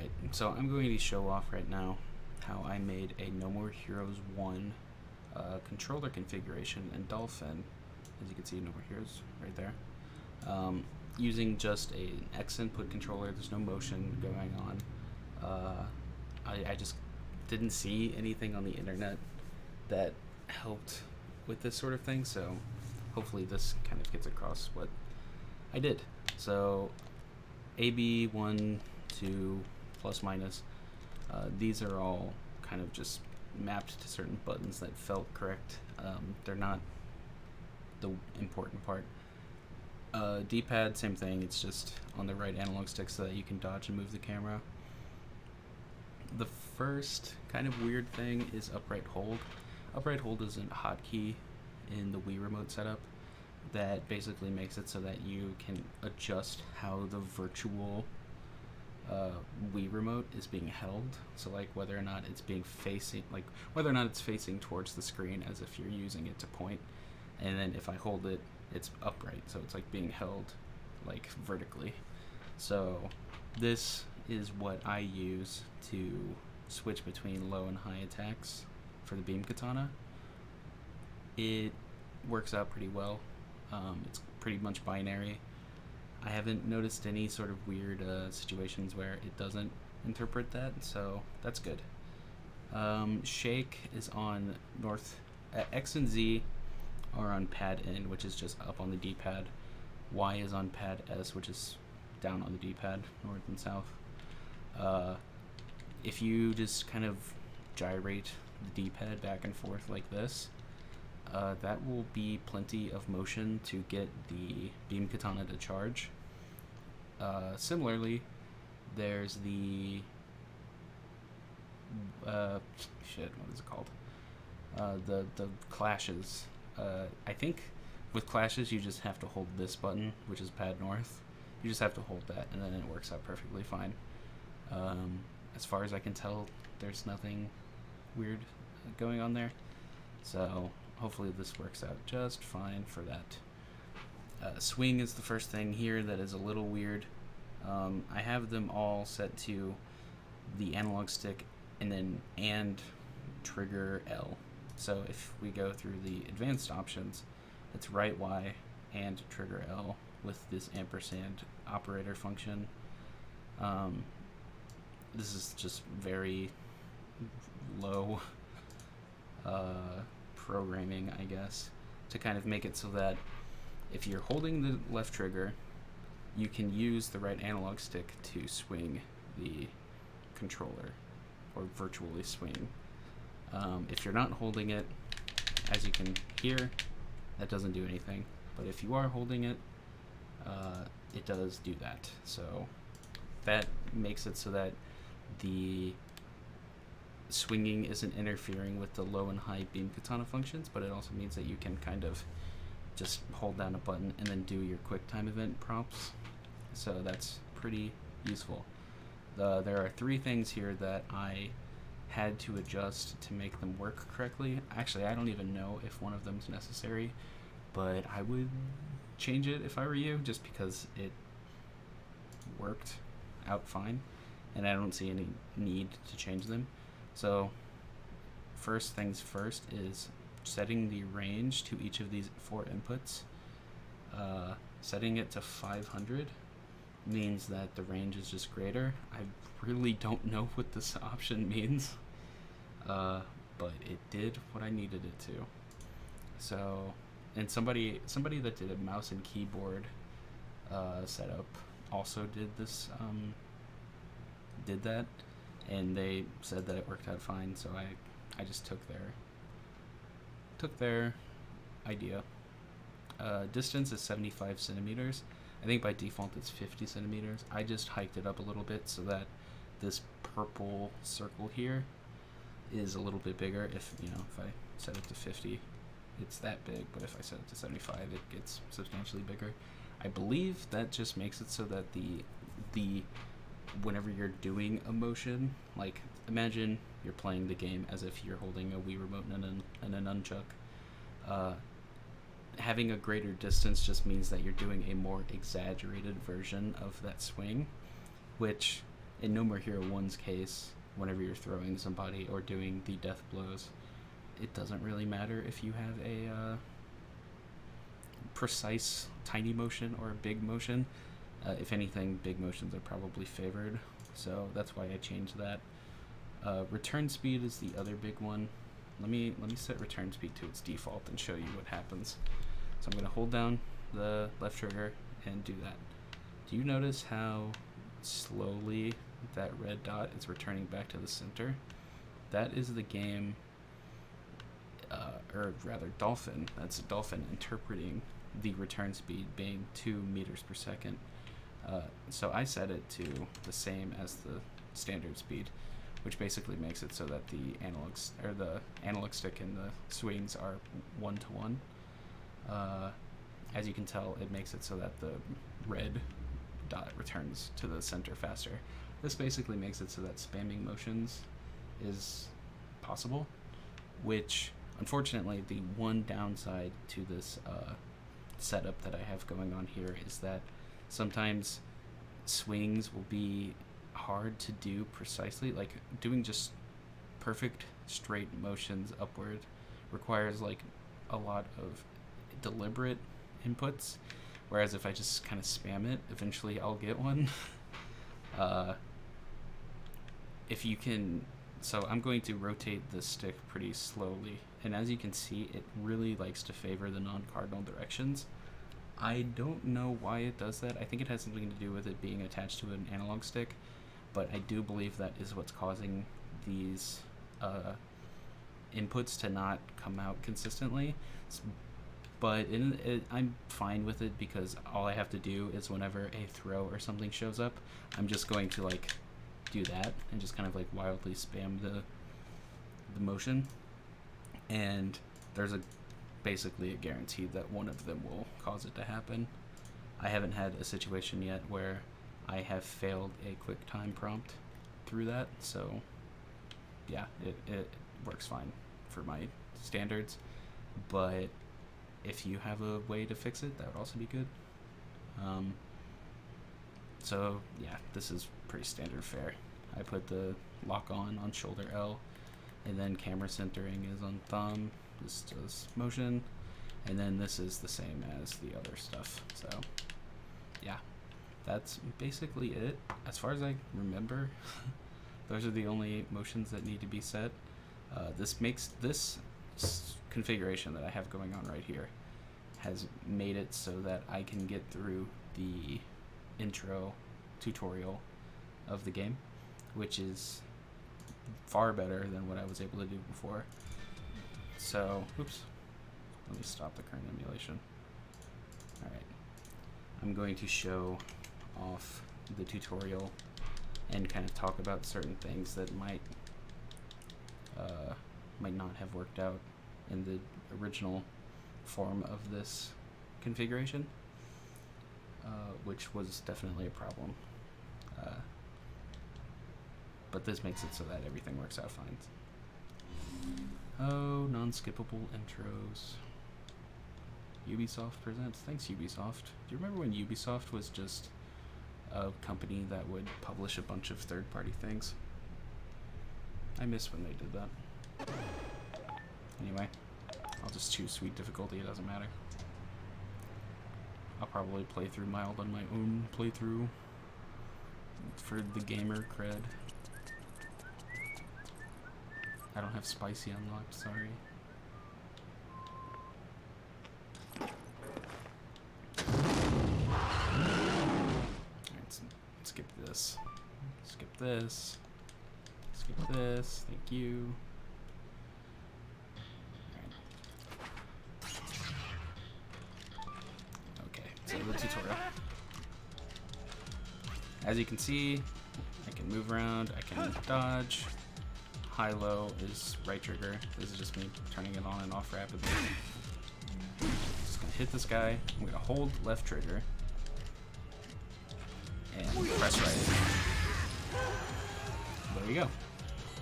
Alright, so I'm going to show off right now how I made a No More Heroes 1 controller configuration in Dolphin. As you can see, No More Heroes right there. Using just an X input controller, there's no motion going on. I just didn't see anything on the internet that helped with this sort of thing, so hopefully this kind of gets across what I did. So AB 1, 2, plus minus, these are all kind of just mapped to certain buttons that felt correct. They're not the important part. D-pad, same thing, it's just on the right analog stick so that you can dodge and move the camera. The first kind of weird thing is upright hold. Upright hold is a hotkey in the Wii remote setup that basically makes it so that you can adjust how the virtual Wii remote is being held. So like whether or not it's being facing, like whether or not it's facing towards the screen as if you're using it to point, and then if I hold it, it's upright, so it's like being held like vertically. So this is what I use to switch between low and high attacks for the beam katana. It works out pretty well. It's pretty much binary. I haven't noticed any sort of weird situations where it doesn't interpret that, so that's good. Shake is on north. X and Z are on pad N, which is just up on the D-pad. Y is on pad S, which is down on the D-pad, north and south. If you just kind of gyrate the D-pad back and forth like this, that will be plenty of motion to get the beam katana to charge. Similarly, there's the what is it called? The clashes. I think with clashes you just have to hold this button, which is pad north. You just have to hold that, and then it works out perfectly fine. As far as I can tell, there's nothing weird going on there. So hopefully this works out just fine for that. Swing is the first thing here that is a little weird. I have them all set to the analog stick and trigger L. So if we go through the advanced options, it's right Y and trigger L with this ampersand operator function. This is just very low programming, I guess, to kind of make it so that if you're holding the left trigger, you can use the right analog stick to swing the controller, or virtually swing. If you're not holding it, as you can hear, that doesn't do anything. But if you are holding it, it does do that. So that makes it so that the swinging isn't interfering with the low and high beam katana functions, but it also means that you can kind of just hold down a button and then do your quick time event prompts. So that's pretty useful. There are 3 things here that I had to adjust to make them work correctly. Actually, I don't even know if one of them is necessary, but I would change it if I were you, just because it worked out fine, and I don't see any need to change them. So first things first is setting the range to each of these 4 inputs. Setting it to 500 means that the range is just greater. I really don't know what this option means, but it did what I needed it to. So, and somebody that did a mouse and keyboard setup also did this, did that, and they said that it worked out fine. So I just took their idea. Distance is 75 centimeters. I think by default it's 50 centimeters. I just hiked it up a little bit so that this purple circle here is a little bit bigger. If I set it to 50, it's that big, but if I set it to 75, it gets substantially bigger. I believe that just makes it so that the whenever you're doing a motion, like imagine you're playing the game as if you're holding a Wii remote and a nunchuck. Having a greater distance just means that you're doing a more exaggerated version of that swing, which in No More Hero 1's case, whenever you're throwing somebody or doing the death blows, it doesn't really matter if you have a precise tiny motion or a big motion. If anything, big motions are probably favored, so that's why I changed that. Return speed is the other big one. Let me set return speed to its default and show you what happens. So I'm going to hold down the left trigger and do that. Do you notice how slowly that red dot is returning back to the center? That is the game, or rather Dolphin. That's Dolphin interpreting the return speed being 2 meters per second. So I set it to the same as the standard speed, which basically makes it so that the analog stick and the swings are 1-to-1. As you can tell, it makes it so that the red dot returns to the center faster. This basically makes it so that spamming motions is possible, which unfortunately the one downside to this setup that I have going on here is that sometimes swings will be hard to do precisely. Like doing just perfect straight motions upward requires like a lot of deliberate inputs, whereas if I just kind of spam it, eventually I'll get one. If you can, so I'm going to rotate the stick pretty slowly, and as you can see, it really likes to favor the non-cardinal directions. I don't know why it does that. I think it has something to do with it being attached to an analog stick, but I do believe that is what's causing these inputs to not come out consistently. But I'm fine with it, because all I have to do is whenever a throw or something shows up, I'm just going to like do that and just kind of like wildly spam the motion, and there's basically a guarantee that one of them will cause it to happen. I haven't had a situation yet where I have failed a quick time prompt through that, so yeah, it works fine for my standards, but if you have a way to fix it, that would also be good. So yeah, this is pretty standard fare. I put the lock on shoulder L, and then camera centering is on thumb. This does motion, and then this is the same as the other stuff. So yeah, that's basically it as far as I remember. Those are the only motions that need to be set. This makes this configuration that I have going on right here has made it so that I can get through the intro tutorial of the game, which is far better than what I was able to do before. So, oops, let me stop the current emulation. Alright, I'm going to show off the tutorial and kind of talk about certain things that might not have worked out in the original form of this configuration, which was definitely a problem. But this makes it so that everything works out fine. Oh, non-skippable intros. Ubisoft presents. Thanks, Ubisoft. Do you remember when Ubisoft was just a company that would publish a bunch of third-party things? I miss when they did that. Anyway, I'll just choose sweet difficulty, it doesn't matter. I'll probably play through mild on my own playthrough for the gamer cred. I don't have spicy unlocked, sorry. Alright, skip this. Skip this. Skip this. Thank you. Okay, so the tutorial. As you can see, I can move around, I can dodge. High-low is right trigger. This is just me turning it on and off rapidly. Just gonna hit this guy. I'm gonna hold left trigger and press right. There you go.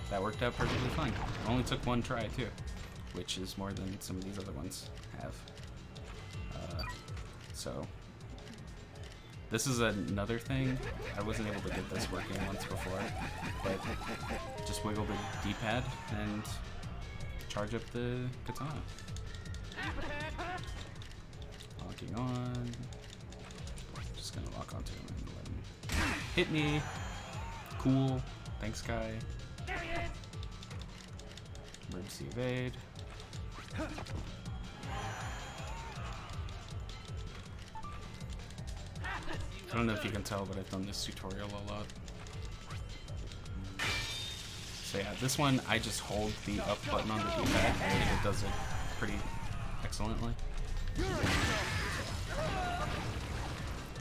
That worked out perfectly fine. It only took one try too, which is more than some of these other ones have. So This is another thing. I wasn't able to get this working once before, but just wiggle the D-pad and charge up the katana. Locking on. Just gonna lock onto him and let him hit me. Cool. Thanks, guy. Emergency evade. I don't know if you can tell, but I've done this tutorial a lot. So yeah, this one I just hold the up button on the D-pad and it does it pretty excellently.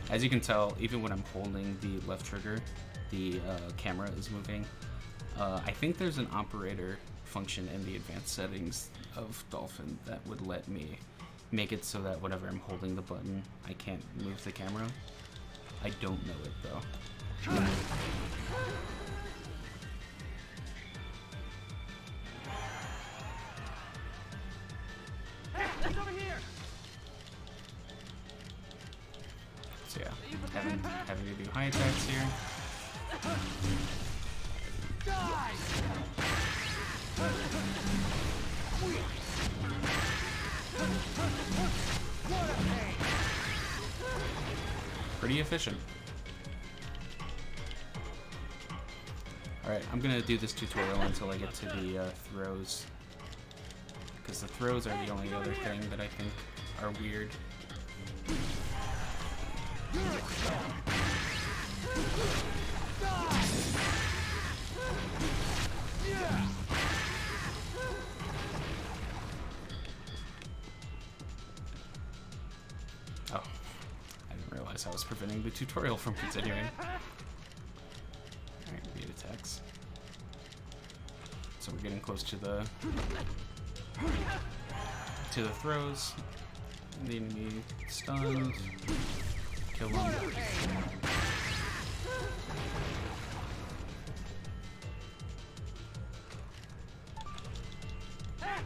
As you can tell, even when I'm holding the left trigger, the camera is moving. I think there's an operator function in the advanced settings of Dolphin that would let me make it so that whenever I'm holding the button, I can't move the camera. I don't know it though. So yeah, having to do high attacks here. Pretty efficient. Alright, I'm gonna do this tutorial until I get to the throws, because the throws are the only other thing that I think are weird. Oh, I didn't realize I was preventing the tutorial from continuing. Alright, read attacks. So we're getting close to the throws. The enemy stunned. Kill him.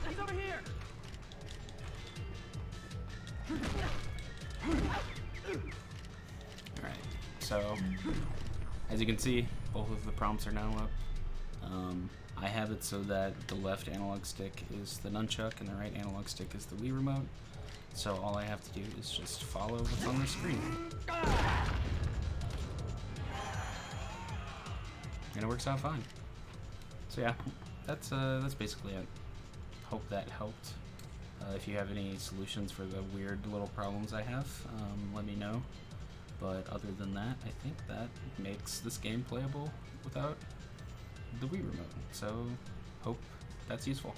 He's over here. Alright, so as you can see, both of the prompts are now up. I have it so that the left analog stick is the nunchuck and the right analog stick is the Wii remote. So all I have to do is just follow what's on the screen. And it works out fine. So yeah, that's basically it. Hope that helped. If you have any solutions for the weird little problems I have, let me know. But other than that, I think that makes this game playable without the Wii remote. So hope that's useful.